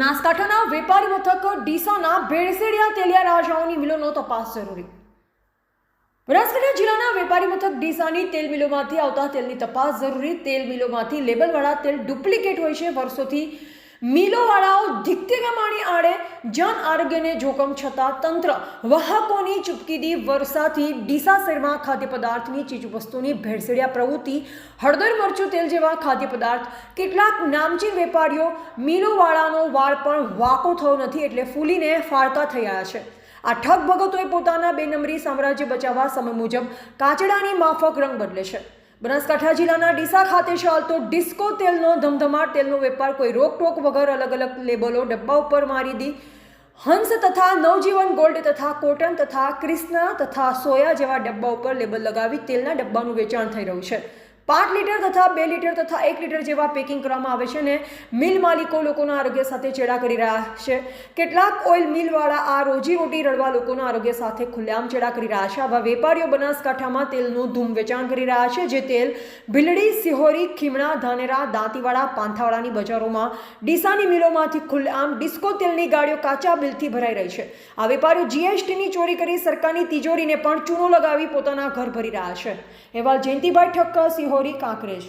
બનાસકાંઠાના વેપારી મથક ડીસાના ભેળસેડિયા તેલિયા રાજાઓની મિલોનો તપાસ જરૂરી. બનાસકાંઠા જિલ્લાના વેપારી મથક ડીસાની તેલ મિલોમાંથી આવતા તેલની તપાસ જરૂરી. તેલ મિલોમાંથી લેબલવાળા તેલ ડુપ્લિકેટ હોય છે. વર્ષોથી મિલોવાળાઓ ધીકતીગમાણી આડે જન આરોગ્યને જોખમ છતાં તંત્ર વાહકોની ચૂપકીદી વર્ષાથી ડીસા શહેરમાં ખાદ્ય પદાર્થની ચીજવસ્તુની ભેળસેડિયા પ્રવૃત્તિ, હળદર, મરચું, તેલ જેવા ખાદ્ય પદાર્થ કેટલાક નામચીન વેપારીઓ મિલોવાળાનો વાળ પણ વાંકો થયો નથી એટલે ફૂલીને ફાળકા થઈ રહ્યા છે. આ ઠગ ભગતોએ પોતાના બે નંબરી સામ્રાજ્ય બચાવવા સમય મુજબ કાચડાની માફક રંગ બદલે છે. બનાસકાંઠા જિલ્લાના ડીસા ખાતે ચાલતો ડિસ્કો તેલનો ધમધમાટ તેલનો વેપાર કોઈ રોકટોક વગર અલગ અલગ લેબલો ડબ્બા ઉપર મારી દી હંસ તથા નવજીવન ગોલ્ડ તથા કોટન તથા ક્રિષ્ના તથા સોયા જેવા ડબ્બા ઉપર લેબલ લગાવી તેલના ડબ્બાનું વેચાણ થઈ રહ્યું છે. 5 લીટર તથા 2 લીટર તથા 1 લીટર જેવા પેકિંગ કરવામાં આવે છે અને મિલ માલિકો લોકોના આરોગ્ય સાથે ચેડા કરી રહ્યા છે. કેટલાક ઓઇલ મિલવાળા આ રોજીરોટી રળવા લોકોના આરોગ્ય સાથે ખુલ્લેઆમ ચેડા કરી રહ્યા છે. આવા વેપારીઓ બનાસકાંઠામાં તેલનું ધૂમ વેચાણ કરી રહ્યા છે. જે તેલ ભીલડી, સિહોરી, ખીમણા, ધાનેરા, દાંતીવાડા, પાંથાવાડાની બજારોમાં ડીસાની મિલોમાંથી ખુલ્લેઆમ ડિસ્કો તેલની ગાડીઓ કાચા બિલથી ભરાઈ રહી છે. આ વેપારીઓ જીએસટીની ચોરી કરી સરકારની તિજોરીને પણ ચૂનો લગાવી પોતાના ઘર ભરી રહ્યા છે. અહેવાલ જયંતિભાઈ ઠક્કર, સિહોરી, કાંકરેજ.